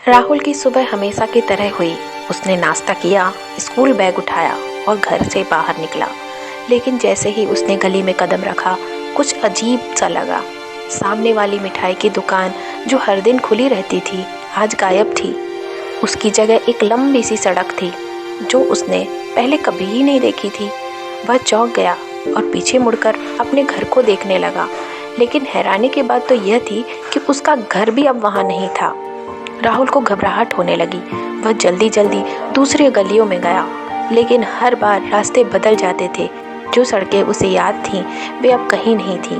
राहुल की सुबह हमेशा की तरह हुई। उसने नाश्ता किया, स्कूल बैग उठाया और घर से बाहर निकला। लेकिन जैसे ही उसने गली में कदम रखा, कुछ अजीब सा लगा। सामने वाली मिठाई की दुकान जो हर दिन खुली रहती थी, आज गायब थी। उसकी जगह एक लंबी सी सड़क थी जो उसने पहले कभी ही नहीं देखी थी। वह चौंक गया और पीछे मुड़कर अपने घर को देखने लगा। लेकिन हैरानी की बात तो यह थी कि उसका घर भी अब वहाँ नहीं था। राहुल को घबराहट होने लगी। वह जल्दी जल्दी दूसरी गलियों में गया, लेकिन हर बार रास्ते बदल जाते थे। जो सड़कें उसे याद थीं, वे अब कहीं नहीं थीं।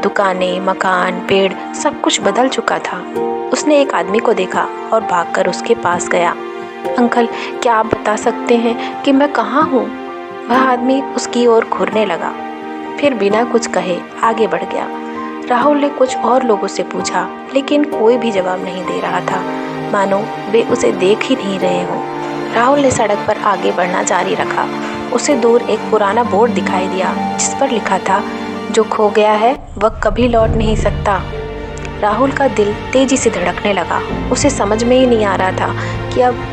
दुकानें, मकान, पेड़, सब कुछ बदल चुका था। उसने एक आदमी को देखा और भागकर उसके पास गया। अंकल, क्या आप बता सकते हैं कि मैं कहाँ हूँ? वह आदमी उसकी ओर घूरने लगा, फिर बिना कुछ कहे आगे बढ़ गया। राहुल ने कुछ और लोगों से पूछा, लेकिन कोई भी जवाब नहीं दे रहा था, मानो वे उसे देख ही नहीं रहे हों। राहुल ने सड़क पर आगे बढ़ना जारी रखा। उसे दूर एक पुराना बोर्ड दिखाई दिया जिस पर लिखा था, जो खो गया है वह कभी लौट नहीं सकता। राहुल का दिल तेजी से धड़कने लगा। उसे समझ में ही नहीं आ रहा था कि अब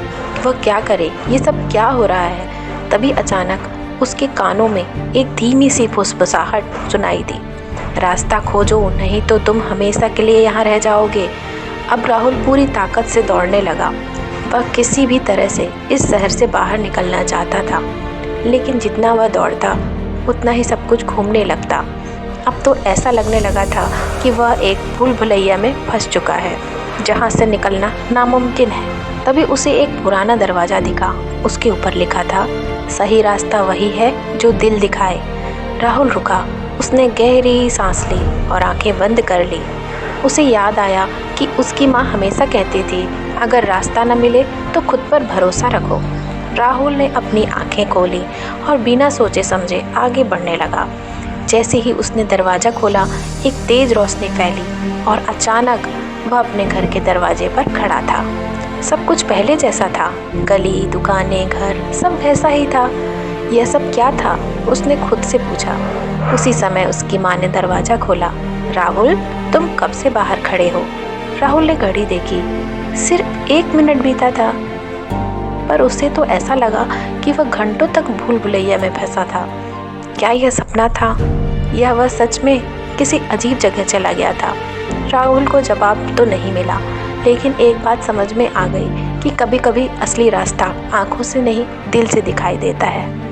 वह क्या करे, ये सब क्या हो रहा है। तभी अचानक उसके कानों में एक धीमी सी फुसफुसाहट सुनाई दी, रास्ता खोजो, नहीं तो तुम हमेशा के लिए यहाँ रह जाओगे। अब राहुल पूरी ताकत से दौड़ने लगा। वह किसी भी तरह से इस शहर से बाहर निकलना चाहता था, लेकिन जितना वह दौड़ता उतना ही सब कुछ घूमने लगता। अब तो ऐसा लगने लगा था कि वह एक भूल भुलैया में फंस चुका है, जहाँ से निकलना नामुमकिन है। तभी उसे एक पुराना दरवाज़ा दिखा। उसके ऊपर लिखा था, सही रास्ता वही है जो दिल दिखाए। राहुल रुका। उसने गहरी सांस ली और आंखें बंद कर ली। उसे याद आया कि उसकी माँ हमेशा कहती थी, अगर रास्ता न मिले तो खुद पर भरोसा रखो। राहुल ने अपनी आंखें खोली और बिना सोचे समझे आगे बढ़ने लगा। जैसे ही उसने दरवाज़ा खोला, एक तेज रोशनी फैली और अचानक वह अपने घर के दरवाजे पर खड़ा था। सब कुछ पहले जैसा था। गली, दुकानें, घर, सब वैसा ही था। यह सब क्या था? उसने खुद से पूछा। उसी समय उसकी माँ ने दरवाज़ा खोला। राहुल, तुम कब से बाहर खड़े हो? राहुल ने घड़ी देखी। सिर्फ 1 मिनट बीता था, पर उसे तो ऐसा लगा कि वह घंटों तक भूल भुलैया में फंसा था। क्या यह सपना था या वह सच में किसी अजीब जगह चला गया था? राहुल को जवाब तो नहीं मिला, लेकिन एक बात समझ में आ गई कि कभी-कभी असली रास्ता आंखों से नहीं, दिल से दिखाई देता है।